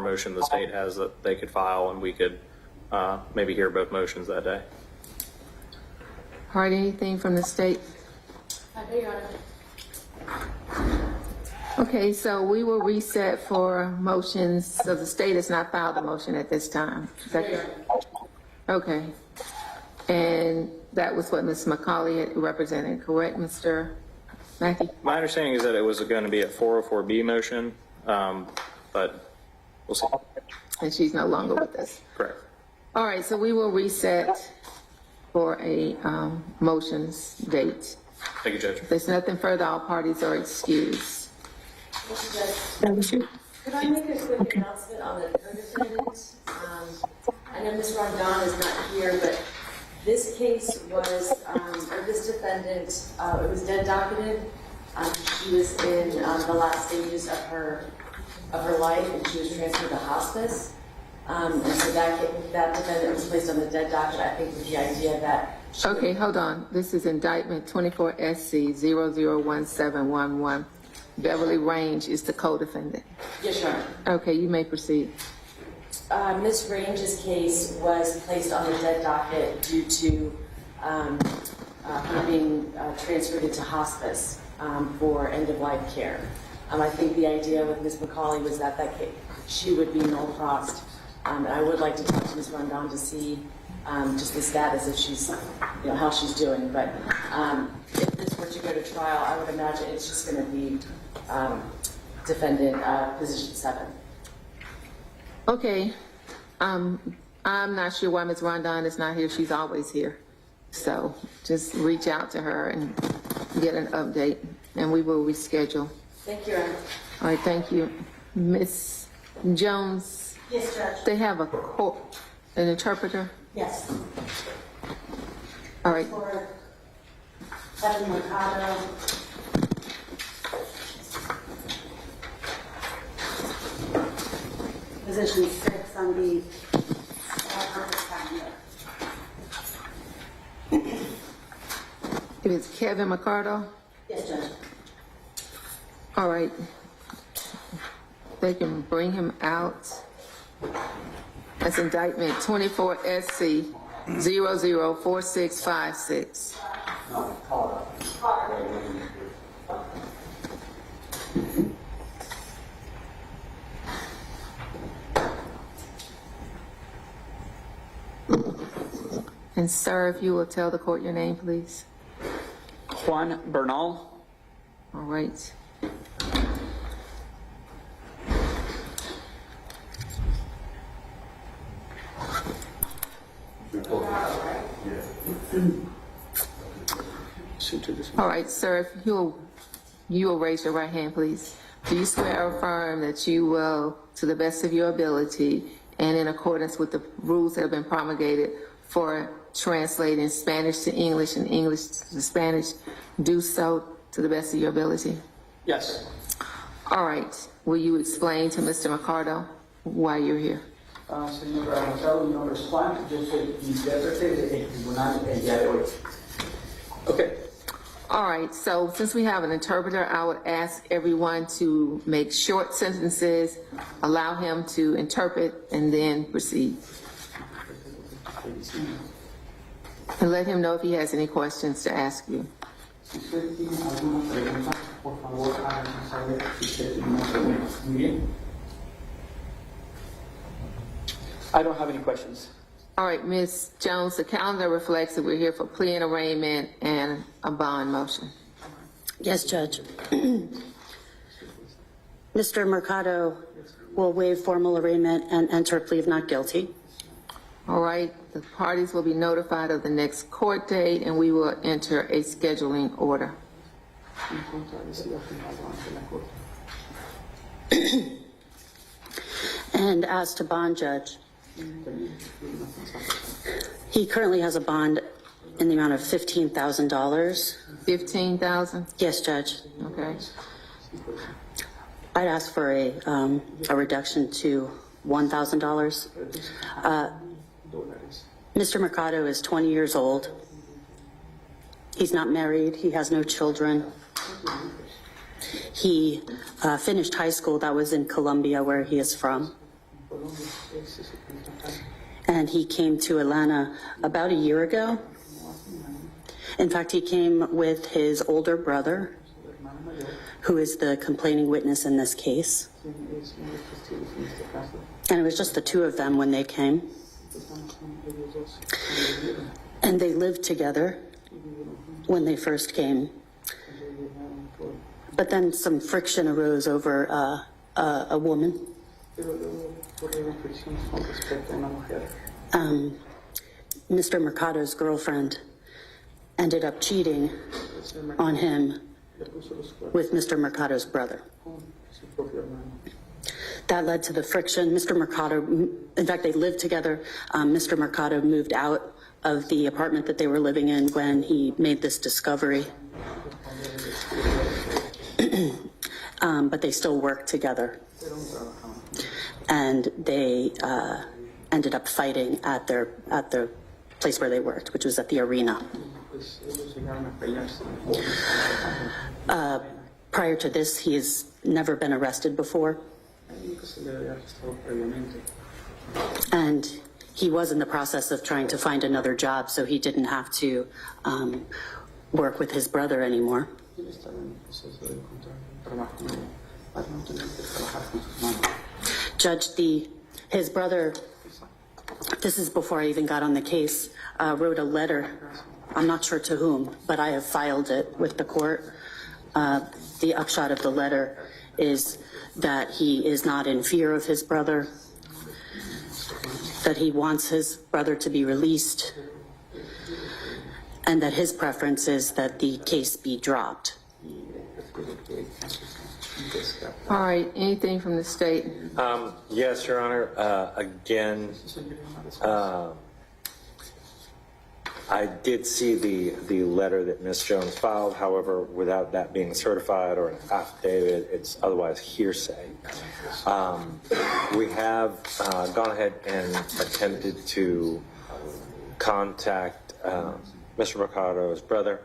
motion the state has that they could file, and we could maybe hear both motions that day. All right, anything from the state? Okay, so we will reset for motions. So the state has not filed a motion at this time. Is that correct? Okay. And that was what Ms. McCauley had represented, correct, Mr. Mackey? My understanding is that it was going to be a 404B motion, but we'll see. And she's no longer with us. Correct. All right, so we will reset for a motions date. Thank you, Judge. If there's nothing further, all parties are excused. Could I make a quick announcement on the co-defendant? I know Ms. Rondon is not here, but this case was, or this defendant, it was dead docketed. She was in the last stages of her life, and she was transferred to hospice. And so that defendant was placed on the dead docket, I think, with the idea that. Okay, hold on. This is indictment 24 SC 001711. Beverly Range is the co-defendant. Yes, Your Honor. Okay, you may proceed. Ms. Range's case was placed on the dead docket due to her being transferred into hospice for end-of-life care. I think the idea with Ms. McCauley was that she would be null prost. And I would like to talk to Ms. Rondon to see just the status, if she's, how she's doing. But if this were to go to trial, I would imagine it's just going to be defendant position 7. Okay, I'm not sure why Ms. Rondon is not here. She's always here. So just reach out to her and get an update, and we will reschedule. Thank you, Your Honor. All right, thank you. Ms. Jones? Yes, Judge. They have an interpreter? Yes. All right. For Kevin Mercado. Position 6 on the It is Kevin Mercado? Yes, Judge. All right. They can bring him out. That's indictment 24 SC 004656. And sir, if you will tell the court your name, please. Juan Bernal. All right. All right, sir, if you will raise your right hand, please. Do you swear or affirm that you will, to the best of your ability and in accordance with the rules that have been promulgated for translating Spanish to English and English to Spanish, do so to the best of your ability? Yes. All right. Will you explain to Mr. Mercado why you're here? Señor Mercado, mi nombre es Juan. Yo soy intérprete del tribunal el día de hoy. Okay. All right. So since we have an interpreter, I would ask everyone to make short sentences, allow him to interpret, and then proceed. And let him know if he has any questions to ask you. Si usted tiene alguna pregunta, por favor, háganos saber si usted tiene una pregunta. Muy bien. I don't have any questions. All right, Ms. Jones, the calendar reflects that we're here for plea and arraignment and a bond motion. Yes, Judge. Mr. Mercado will waive formal arraignment and enter a plea of not guilty. All right, the parties will be notified of the next court date, and we will enter a scheduling order. And as to bond, Judge, he currently has a bond in the amount of $15,000. $15,000? Yes, Judge. Okay. I'd ask for a reduction to $1,000. Mr. Mercado is 20 years old. He's not married. He has no children. He finished high school. That was in Colombia, where he is from. And he came to Atlanta about a year ago. In fact, he came with his older brother, who is the complaining witness in this case. And it was just the two of them when they came. And they lived together when they first came. But then some friction arose over a woman. Mr. Mercado's girlfriend ended up cheating on him with Mr. Mercado's brother. That led to the friction. Mr. Mercado, in fact, they lived together. Mr. Mercado moved out of the apartment that they were living in when he made this discovery. But they still worked together. And they ended up fighting at their place where they worked, which was at the arena. Prior to this, he has never been arrested before. And he was in the process of trying to find another job, so he didn't have to work with his brother anymore. Judge, his brother, this is before I even got on the case, wrote a letter. I'm not sure to whom, but I have filed it with the court. The upshot of the letter is that he is not in fear of his brother, that he wants his brother to be released, and that his preference is that the case be dropped. All right, anything from the state? Yes, Your Honor. Again, I did see the letter that Ms. Jones filed. However, without that being certified or an affidavit, it's otherwise hearsay. We have gone ahead and attempted to contact Mr. Mercado's brother.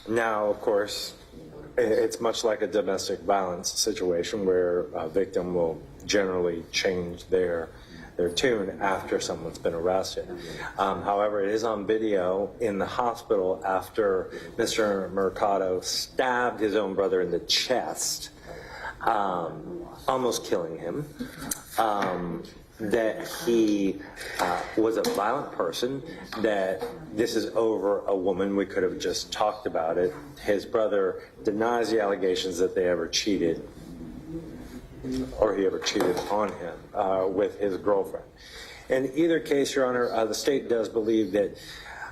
Now, of course, it's much like a domestic violence situation where a victim will generally change their tune after someone's been arrested. However, it is on video in the hospital after Mr. Mercado stabbed his own brother in the chest, almost killing him. That he was a violent person, that this is over a woman. We could have just talked about it. His brother denies the allegations that they ever cheated, or he ever cheated on him with his girlfriend. In either case, Your Honor, the state does believe that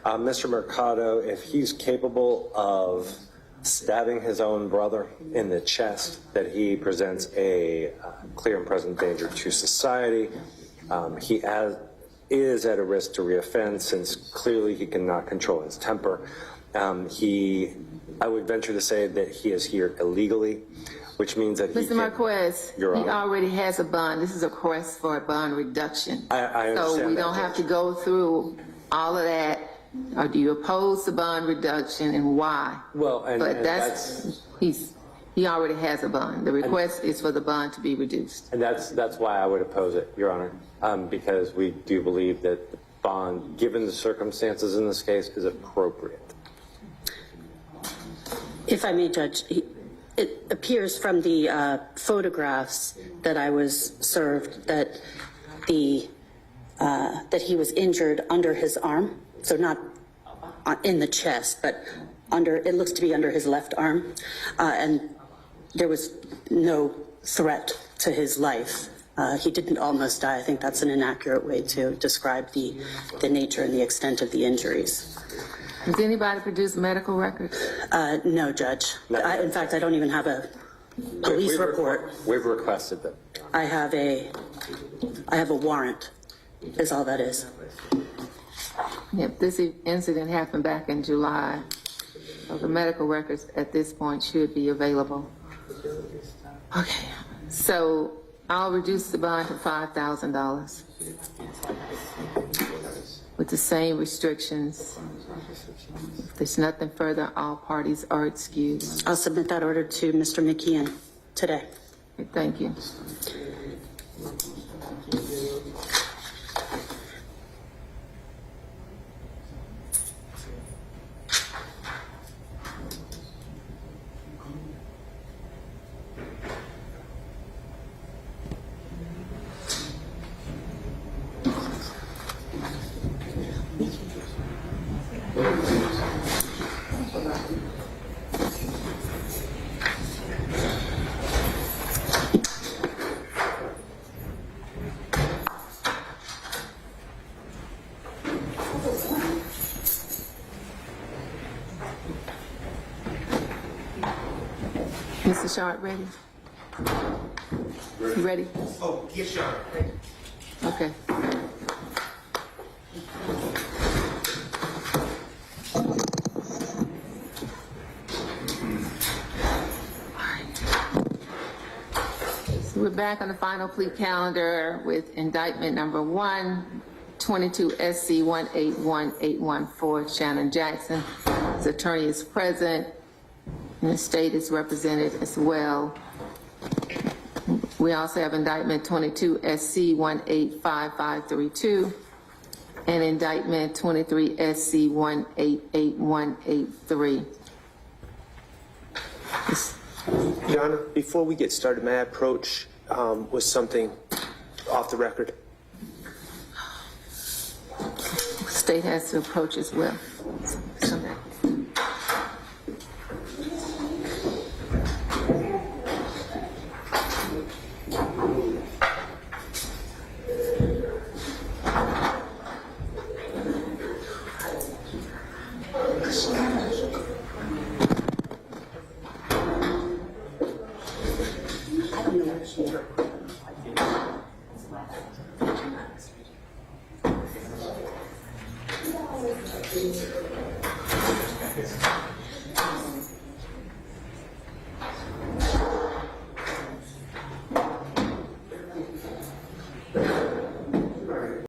Mr. Mercado, if he's capable of stabbing his own brother in the chest, that he presents a clear and present danger to society. He is at a risk to reoffend, since clearly he cannot control his temper. I would venture to say that he is here illegally, which means that Mr. Marquez, he Your Honor. already has a bond. This is a request for a bond reduction. I understand So we that, don't have to Judge. go through all of that. Or do you oppose the bond reduction, and why? Well, and that's he already has a bond. The request is for the bond to be reduced. And that's why I would oppose it, Your Honor, because we do believe that the bond, given the circumstances in this case, is appropriate. If I may, Judge, it appears from the photographs that I was served that that he was injured under his arm, so not in the chest, but under. It looks to be under his left arm, and there was no threat to his life. He didn't almost die. I think that's an inaccurate way to describe the nature and the extent of the injuries. Has anybody produced medical records? No, Judge. In fact, I don't even have a police report. We've requested them. I have a warrant, is all that is. Yep, this incident happened back in July. So the medical records at this point should be available. Okay, so I'll reduce the bond to $5,000 with the same restrictions. If there's nothing further, all parties are excused. I'll submit that order to Mr. McKeon today. Okay, thank you. Mr. Sharp, ready? You ready? Oh, yes, Your Honor. Okay. So we're back on the final plea calendar with indictment number 1, 22 SC 181814, Shannon Jackson. His attorney is present, and the state is represented as well. We also have indictment 22 SC 185532 and indictment 23 SC 188183. Your Honor, before we get started, may I approach with something off the record? State has to approach as well. So that-